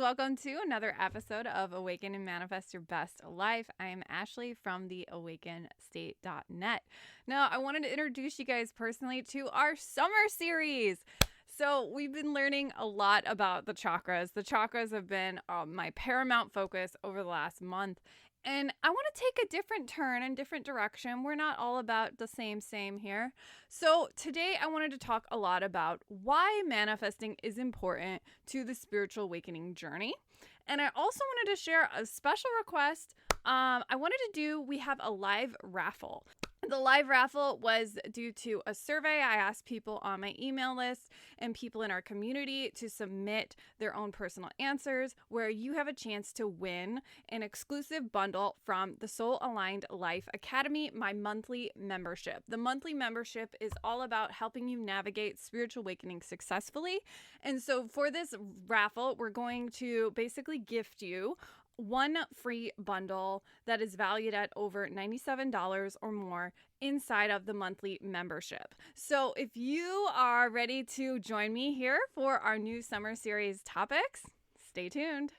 Welcome to another episode of Awaken and Manifest Your Best Life. I am Ashley from the awakenstate.net. Now, I wanted to introduce you guys personally to our summer series. So we've been learning a lot about the chakras. The chakras have been my paramount focus over the last month. And I want to take a different turn and different direction. We're not all about the same here. So today I wanted to talk a lot about why manifesting is important to the spiritual awakening journey. And I also wanted to share a special request. We have a live raffle. The live raffle was due to a survey. I asked people on my email list and people in our community to submit their own personal answers, where you have a chance to win an exclusive bundle from the Soul Aligned Life Academy, my monthly membership. The monthly membership is all about helping you navigate spiritual awakening successfully. And so for this raffle, we're going to basically gift you one free bundle that is valued at over $97 or more inside of the monthly membership. So if you are ready to join me here for our new summer series topics, stay tuned.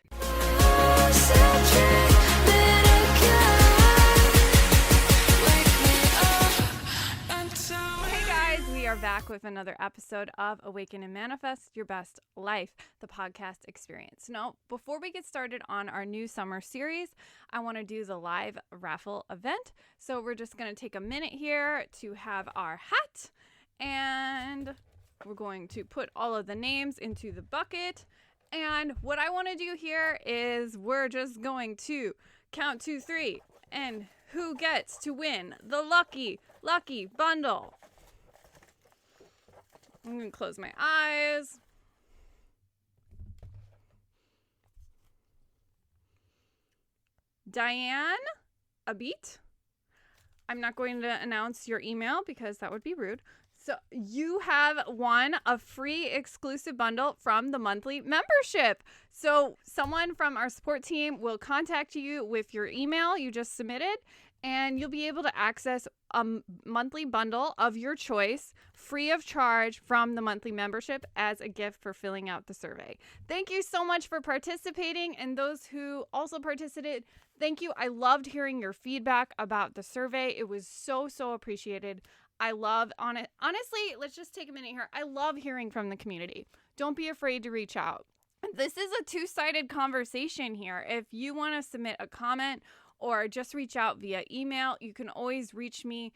We are back with another episode of Awaken and Manifest Your Best Life, the podcast experience. Now, before we get started on our new summer series, I want to do the live raffle event. So we're just going to take a minute here to have our hat, and we're going to put all of the names into the bucket. And what I want to do here is we're just going to count to 3, and who gets to win the lucky bundle? I'm going to close my eyes. Diane Abit. I'm not going to announce your email because that would be rude. So you have won a free exclusive bundle from the monthly membership. So someone from our support team will contact you with your email you just submitted, and you'll be able to access a monthly bundle of your choice free of charge from the monthly membership as a gift for filling out the survey. Thank you so much for participating, and those who also participated, thank you. I loved hearing your feedback about the survey. It was so appreciated. I love on it. Honestly, let's just take a minute here. I love hearing from the community. Don't be afraid to reach out. This is a two-sided conversation here. If you want to submit a comment or just reach out via email, you can always reach me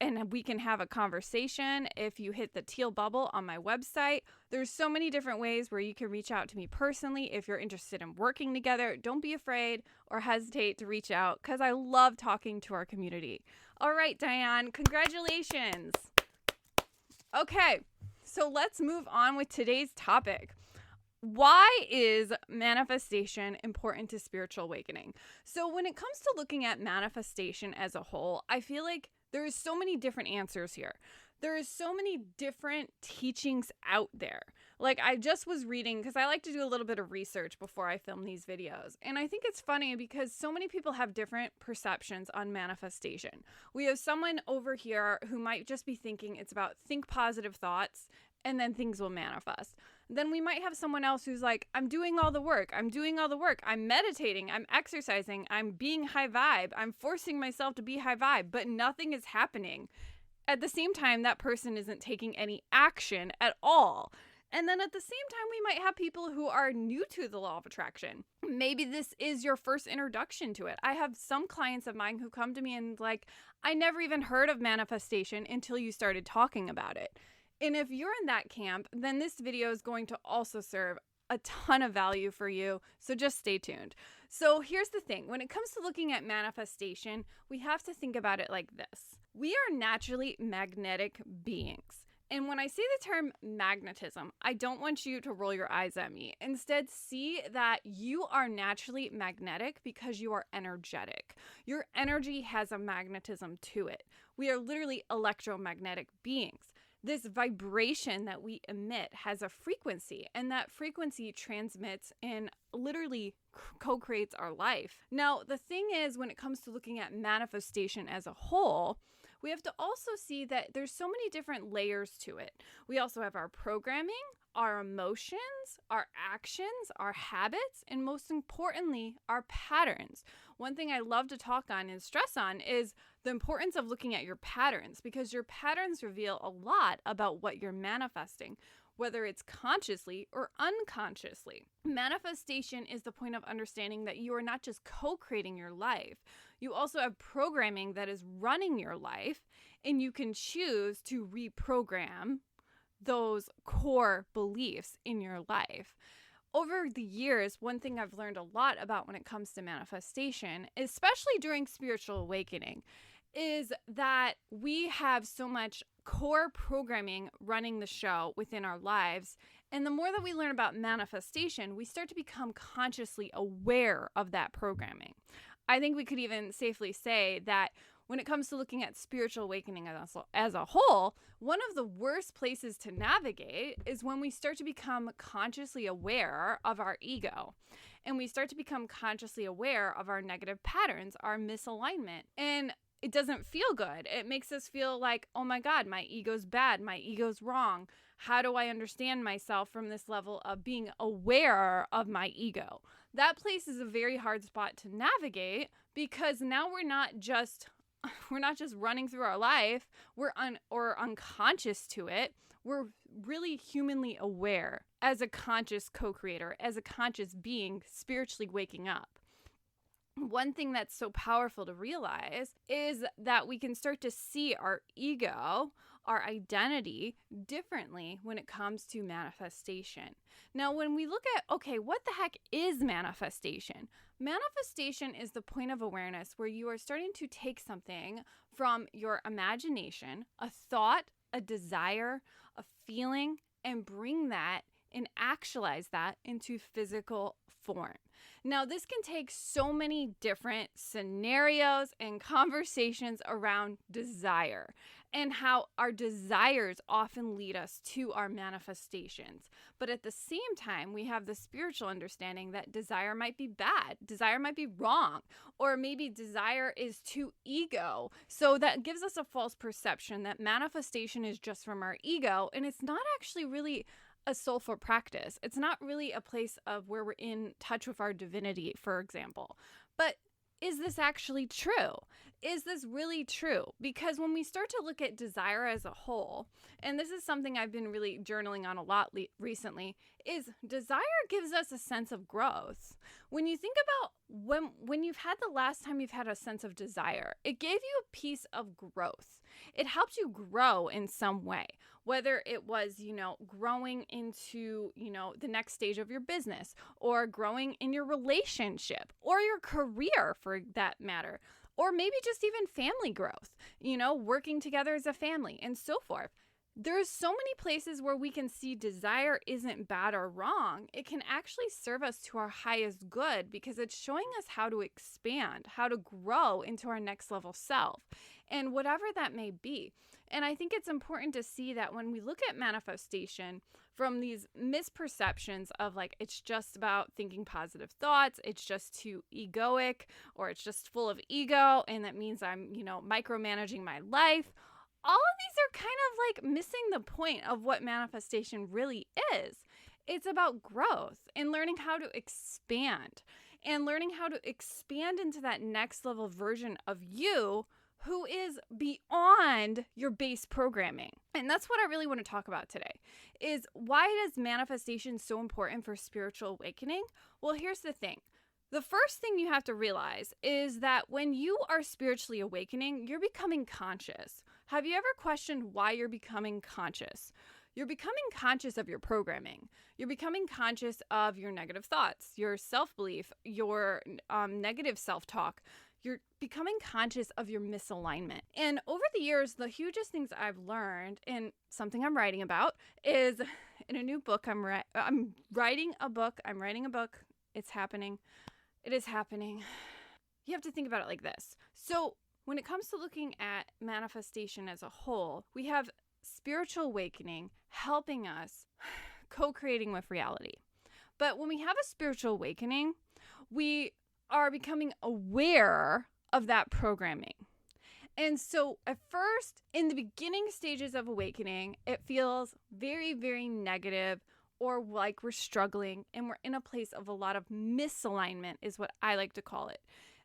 and we can have a conversation. If you hit the teal bubble on my website, there's so many different ways where you can reach out to me personally. If you're interested in working together, don't be afraid or hesitate to reach out, because I love talking to our community. All right, Diane, congratulations. Okay, so let's move on with today's topic. Why is manifestation important to spiritual awakening? So when it comes to looking at manifestation as a whole, I feel like there is so many different answers here. There is so many different teachings out there. Like I just was reading, because I like to do a little bit of research before I film these videos. And I think it's funny because so many people have different perceptions on manifestation. We have someone over here who might just be thinking it's about think positive thoughts and then things will manifest. Then we might have someone else who's like, I'm doing all the work. I'm meditating. I'm exercising. I'm being high vibe. I'm forcing myself to be high vibe, but nothing is happening. At the same time, that person isn't taking any action at all. And then at the same time, we might have people who are new to the law of attraction. Maybe this is your first introduction to it. I have some clients of mine who come to me and like, I never even heard of manifestation until you started talking about it. And if you're in that camp, then this video is going to also serve a ton of value for you. So just stay tuned. So here's the thing. When it comes to looking at manifestation, we have to think about it like this. We are naturally magnetic beings. And when I say the term magnetism, I don't want you to roll your eyes at me. Instead, see that you are naturally magnetic because you are energetic. Your energy has a magnetism to it. We are literally electromagnetic beings. This vibration that we emit has a frequency, and that frequency transmits and literally co-creates our life. Now, the thing is, when it comes to looking at manifestation as a whole, we have to also see that there's so many different layers to it. We also have our programming, our emotions, our actions, our habits, and most importantly, our patterns. One thing I love to talk on and stress on is the importance of looking at your patterns, because your patterns reveal a lot about what you're manifesting, whether it's consciously or unconsciously. Manifestation is the point of understanding that you are not just co-creating your life. You also have programming that is running your life, and you can choose to reprogram those core beliefs in your life. Over the years, one thing I've learned a lot about when it comes to manifestation, especially during spiritual awakening, is that we have so much core programming running the show within our lives. And the more that we learn about manifestation, we start to become consciously aware of that programming. I think we could even safely say that when it comes to looking at spiritual awakening as a whole, one of the worst places to navigate is when we start to become consciously aware of our ego. And we start to become consciously aware of our negative patterns, our misalignment. And it doesn't feel good. It makes us feel like, oh my God, my ego's bad. My ego's wrong. How do I understand myself from this level of being aware of my ego? That place is a very hard spot to navigate, because now we're not just running through our life, we're unconscious to it. We're really humanly aware as a conscious co-creator, as a conscious being spiritually waking up. One thing that's so powerful to realize is that we can start to see our ego, our identity, differently when it comes to manifestation. Now, when we look at, okay, what the heck is manifestation? Manifestation is the point of awareness where you are starting to take something from your imagination, a thought, a desire, a feeling, and bring that and actualize that into physical form. Now, this can take so many different scenarios and conversations around desire, and how our desires often lead us to our manifestations. But at the same time, we have the spiritual understanding that desire might be bad, desire might be wrong, or maybe desire is too ego. So that gives us a false perception that manifestation is just from our ego, and it's not actually really a soulful practice. It's not really a place of where we're in touch with our divinity, for example. But is this actually true? Is this really true? Because when we start to look at desire as a whole, and this is something I've been really journaling on a lot recently, is desire gives us a sense of growth. When you think about when you've had the last time you've had a sense of desire, it gave you a piece of growth. It helped you grow in some way, whether it was, growing into, the next stage of your business, or growing in your relationship, or your career for that matter, or maybe just even family growth, working together as a family and so forth. There's so many places where we can see desire isn't bad or wrong. It can actually serve us to our highest good, because it's showing us how to expand, how to grow into our next level self, and whatever that may be. And I think it's important to see that when we look at manifestation from these misperceptions of like, it's just about thinking positive thoughts, it's just too egoic, or it's just full of ego, and that means I'm, micromanaging my life. All of these are kind of like missing the point of what manifestation really is. It's about growth and learning how to expand, and learning how to expand into that next level version of you who is beyond your base programming. And that's what I really want to talk about today, is why is manifestation so important for spiritual awakening? Well, here's the thing. The first thing you have to realize is that when you are spiritually awakening, you're becoming conscious. Have you ever questioned why you're becoming conscious? You're becoming conscious of your programming. You're becoming conscious of your negative thoughts, your self-belief, your negative self-talk. You're becoming conscious of your misalignment. And over the years, the hugest things I've learned, and something I'm writing about, is in a new book. I'm writing a book. It's happening. It is happening. You have to think about it like this. So when it comes to looking at manifestation as a whole, we have spiritual awakening helping us co-creating with reality. But when we have a spiritual awakening, we are becoming aware of that programming. And so at first, in the beginning stages of awakening, it feels very, very negative. or like we're struggling and we're in a place of a lot of misalignment is what I like to call it,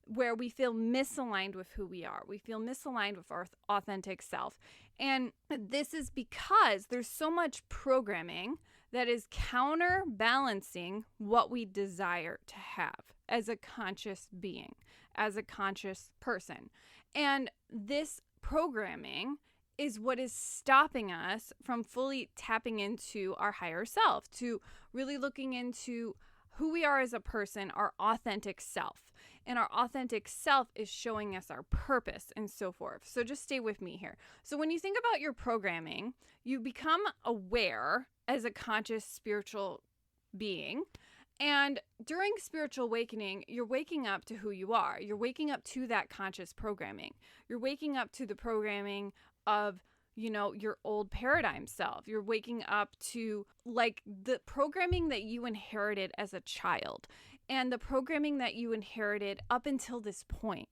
where we feel misaligned with who we are. We feel misaligned with our authentic self. And this is because there's so much programming that is counterbalancing what we desire to have as a conscious being, as a conscious person. And this programming is what is stopping us from fully tapping into our higher self, to really looking into who we are as a person, our authentic self. And our authentic self is showing us our purpose and so forth. So just stay with me here. So when you think about your programming, you become aware as a conscious spiritual being. And during spiritual awakening, you're waking up to who you are. You're waking up to that conscious programming. You're waking up to the programming of, your old paradigm self. You're waking up to like the programming that you inherited as a child. And the programming that you inherited up until this point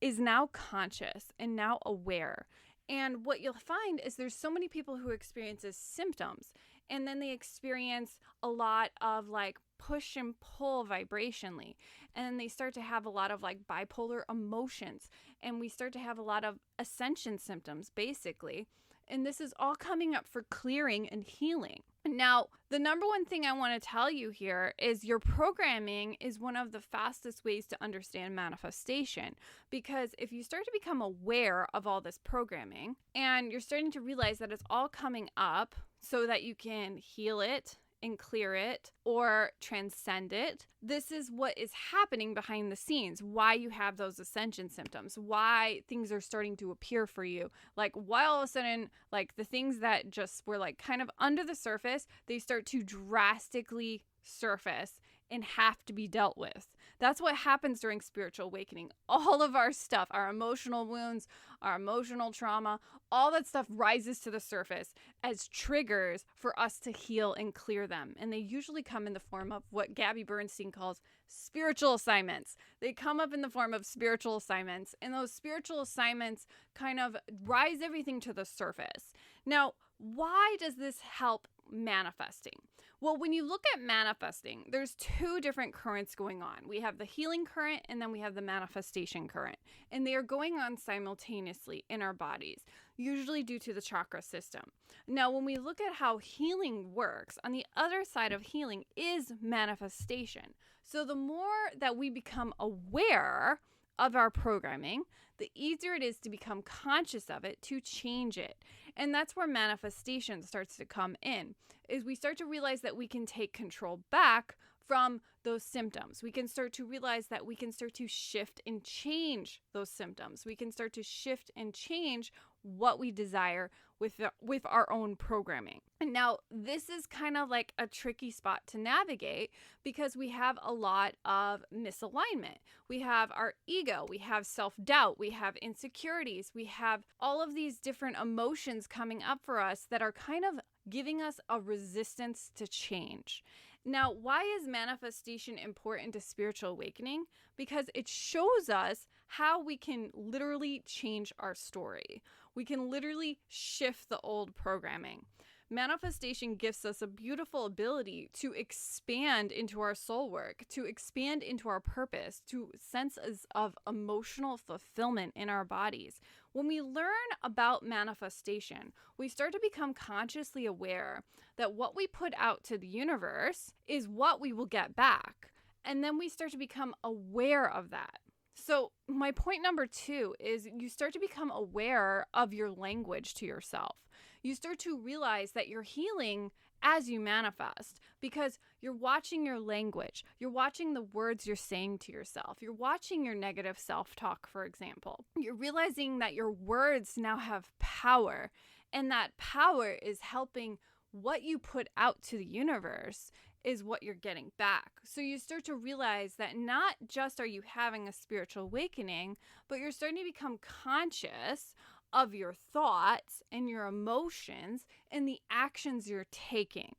is now conscious and now aware. And what you'll find is there's so many people who experiences symptoms, and then they experience a lot of like push and pull vibrationally. And then they start to have a lot of like bipolar emotions, and we start to have a lot of ascension symptoms basically. And this is all coming up for clearing and healing. Now, the number one thing I want to tell you here is your programming is one of the fastest ways to understand manifestation. Because if you start to become aware of all this programming and you're starting to realize that it's all coming up so that you can heal it and clear it or transcend it, this is what is happening behind the scenes, why you have those ascension symptoms, why things are starting to appear for you. Like why all of a sudden, like the things that just were like kind of under the surface, they start to drastically surface and have to be dealt with. That's what happens during spiritual awakening. All of our stuff, our emotional wounds, our emotional trauma, all that stuff rises to the surface as triggers for us to heal and clear them. And they usually come in the form of what Gabby Bernstein calls spiritual assignments. They come up in the form of spiritual assignments, and those spiritual assignments kind of rise everything to the surface. Now, why does this help manifesting? Well, when you look at manifesting, there's two different currents going on. We have the healing current, and then we have the manifestation current. And they are going on simultaneously in our bodies, usually due to the chakra system. Now, when we look at how healing works, on the other side of healing is manifestation. So the more that we become aware of our programming, the easier it is to become conscious of it, to change it. And that's where manifestation starts to come in, is we start to realize that we can take control back from those symptoms. We can start to realize that we can start to shift and change those symptoms. We can start to shift and change what we desire with our own programming. And now this is kind of like a tricky spot to navigate because we have a lot of misalignment. We have our ego, we have self-doubt, we have insecurities, we have all of these different emotions coming up for us that are kind of giving us a resistance to change. Now, why is manifestation important to spiritual awakening? Because it shows us how we can literally change our story. We can literally shift the old programming. Manifestation gives us a beautiful ability to expand into our soul work, to expand into our purpose, to senses of emotional fulfillment in our bodies. When we learn about manifestation, we start to become consciously aware that what we put out to the universe is what we will get back. And then we start to become aware of that. So my point number 2 is you start to become aware of your language to yourself. You start to realize that you're healing as you manifest because you're watching your language. You're watching the words you're saying to yourself. You're watching your negative self-talk, for example. You're realizing that your words now have power, and that power is helping what you put out to the universe is what you're getting back. So you start to realize that not just are you having a spiritual awakening, but you're starting to become conscious of your thoughts and your emotions and the actions you're taking.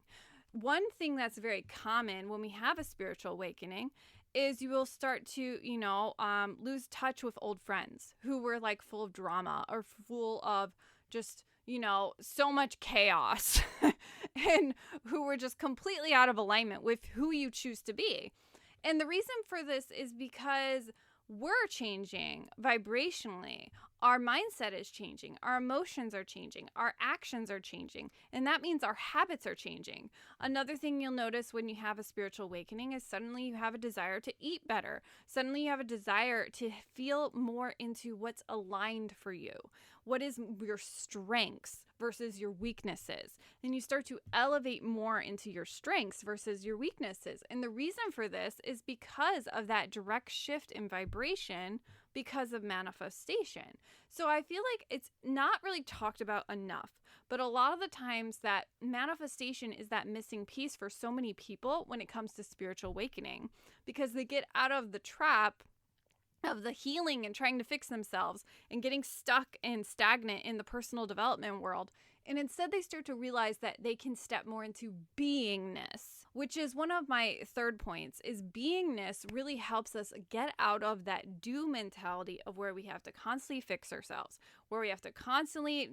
One thing that's very common when we have a spiritual awakening is you will start to, lose touch with old friends who were like full of drama or full of just, so much chaos. and who were just completely out of alignment with who you choose to be. And the reason for this is because we're changing vibrationally. Our mindset is changing. Our emotions are changing. Our actions are changing. And that means our habits are changing. Another thing you'll notice when you have a spiritual awakening is suddenly you have a desire to eat better. Suddenly you have a desire to feel more into what's aligned for you. What is your strengths versus your weaknesses? And you start to elevate more into your strengths versus your weaknesses. And the reason for this is because of that direct shift in vibration because of manifestation. So I feel like it's not really talked about enough, but a lot of the times that manifestation is that missing piece for so many people when it comes to spiritual awakening, because they get out of the trap of the healing and trying to fix themselves and getting stuck and stagnant in the personal development world. And instead they start to realize that they can step more into beingness, which is one of my third points, is beingness really helps us get out of that do mentality of where we have to constantly fix ourselves, where we have to constantly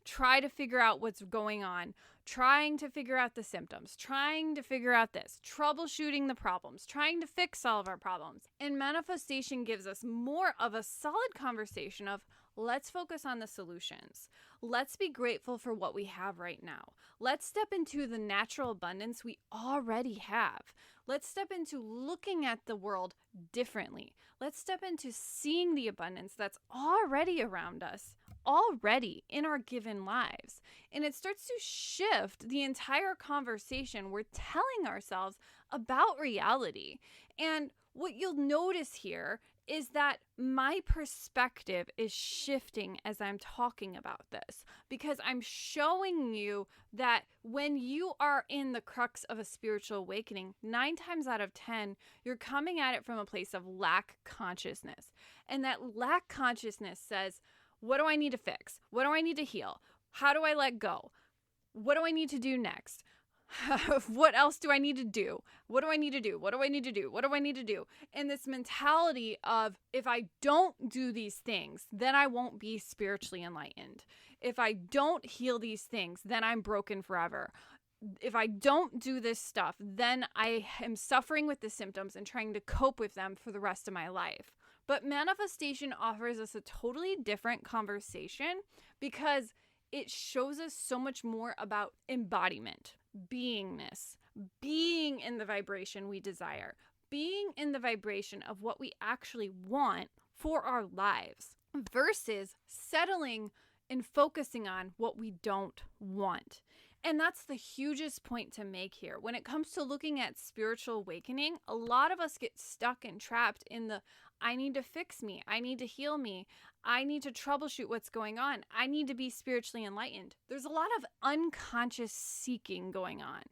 try to figure out what's going on, trying to figure out the symptoms, trying to figure out this, troubleshooting the problems, trying to fix all of our problems. And manifestation gives us more of a solid conversation of, let's focus on the solutions. Let's be grateful for what we have right now. Let's step into the natural abundance we already have. Let's step into looking at the world differently. Let's step into seeing the abundance that's already around us, already in our given lives. And it starts to shift the entire conversation we're telling ourselves about reality. And what you'll notice here is that my perspective is shifting as I'm talking about this, because I'm showing you that when you are in the crux of a spiritual awakening, 9 times out of 10, you're coming at it from a place of lack consciousness. And that lack consciousness says, what do I need to fix? What do I need to heal? How do I let go? What do I need to do next? What else do I need to do? What do I need to do? What do I need to do? What do I need to do? And this mentality of, if I don't do these things, then I won't be spiritually enlightened. If I don't heal these things, then I'm broken forever. If I don't do this stuff, then I am suffering with the symptoms and trying to cope with them for the rest of my life. But manifestation offers us a totally different conversation because it shows us so much more about embodiment, beingness, being in the vibration we desire, being in the vibration of what we actually want for our lives versus settling and focusing on what we don't want. And that's the hugest point to make here. When it comes to looking at spiritual awakening, a lot of us get stuck and trapped in the, I need to fix me, I need to heal me, I need to troubleshoot what's going on, I need to be spiritually enlightened. There's a lot of unconscious seeking going on.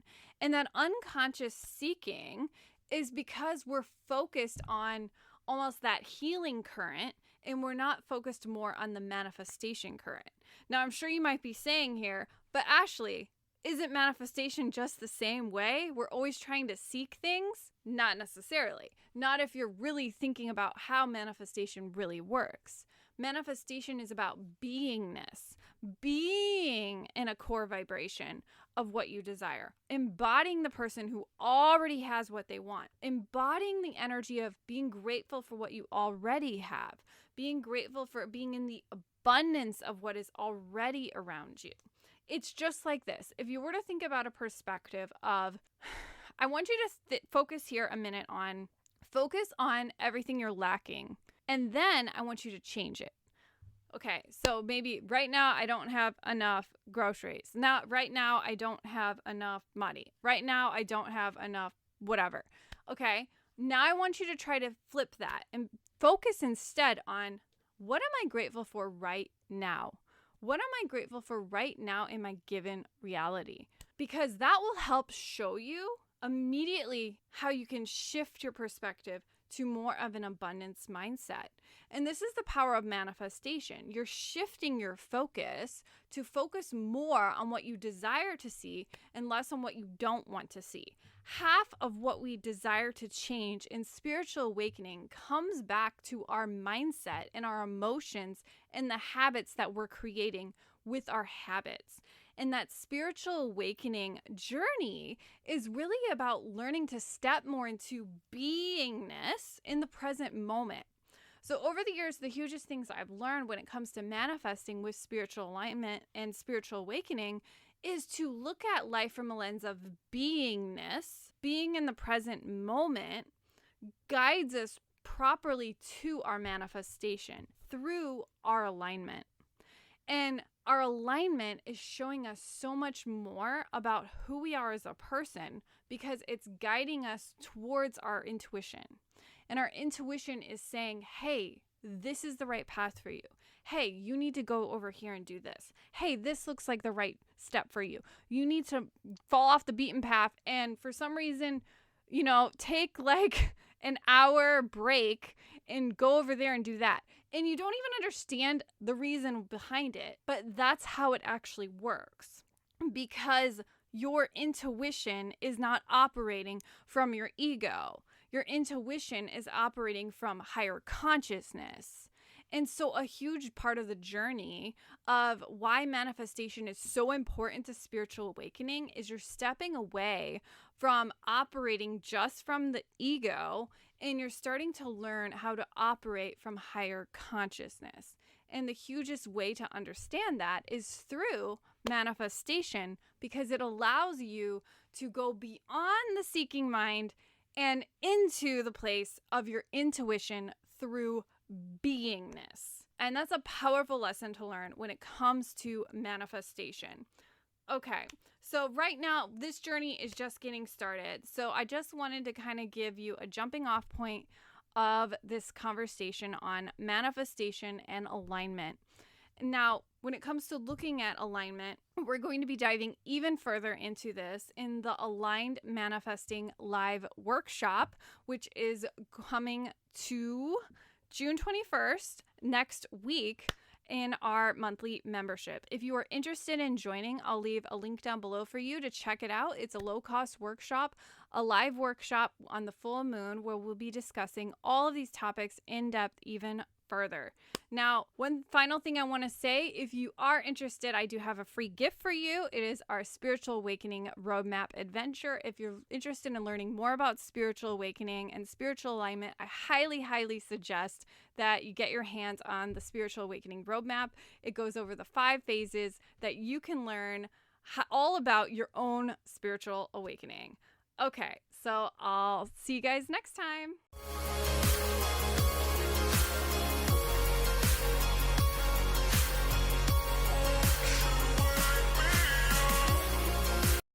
And that unconscious seeking is because we're focused on almost that healing current and we're not focused more on the manifestation current. Now, I'm sure you might be saying here, but Ashley, isn't manifestation just the same way? We're always trying to seek things? Not necessarily. Not if you're really thinking about how manifestation really works. Manifestation is about beingness, being in a core vibration of what you desire, embodying the person who already has what they want, embodying the energy of being grateful for what you already have, being grateful for being in the abundance of what is already around you. It's just like this. If you were to think about a perspective of, I want you to focus here a minute on, focus on everything you're lacking. And then I want you to change it. Okay, so maybe right now I don't have enough groceries. Right now I don't have enough money. Right now I don't have enough whatever. Okay, now I want you to try to flip that and focus instead on, what am I grateful for right now? What am I grateful for right now in my given reality? Because that will help show you immediately how you can shift your perspective to more of an abundance mindset. And this is the power of manifestation. You're shifting your focus to focus more on what you desire to see and less on what you don't want to see. Half of what we desire to change in spiritual awakening comes back to our mindset and our emotions and the habits that we're creating with our habits. And that spiritual awakening journey is really about learning to step more into beingness in the present moment. So over the years, the hugest things I've learned when it comes to manifesting with spiritual alignment and spiritual awakening is to look at life from a lens of beingness. Being in the present moment guides us properly to our manifestation through our alignment. And our alignment is showing us so much more about who we are as a person because it's guiding us towards our intuition. And our intuition is saying, hey, this is the right path for you. Hey, you need to go over here and do this. Hey, this looks like the right step for you. You need to fall off the beaten path and for some reason, take like an hour break and go over there and do that. And you don't even understand the reason behind it, but that's how it actually works. Because your intuition is not operating from your ego. Your intuition is operating from higher consciousness. And so a huge part of the journey of why manifestation is so important to spiritual awakening is you're stepping away from operating just from the ego and you're starting to learn how to operate from higher consciousness. And the hugest way to understand that is through manifestation because it allows you to go beyond the seeking mind and into the place of your intuition through beingness. And that's a powerful lesson to learn when it comes to manifestation. Okay, so right now, this journey is just getting started. So I just wanted to kind of give you a jumping off point of this conversation on manifestation and alignment. Now, when it comes to looking at alignment, we're going to be diving even further into this in the Aligned Manifesting Live Workshop, which is coming to June 21st, next week, in our monthly membership. If you are interested in joining, I'll leave a link down below for you to check it out. It's a low-cost workshop, a live workshop on the full moon where we'll be discussing all of these topics in depth even further. Now, one final thing I want to say, if you are interested, I do have a free gift for you. It is our Spiritual Awakening Roadmap Adventure. If you're interested in learning more about spiritual awakening and spiritual alignment, I highly, highly suggest that you get your hands on the Spiritual Awakening Roadmap. It goes over the 5 phases that you can learn all about your own spiritual awakening. Okay, so I'll see you guys next time.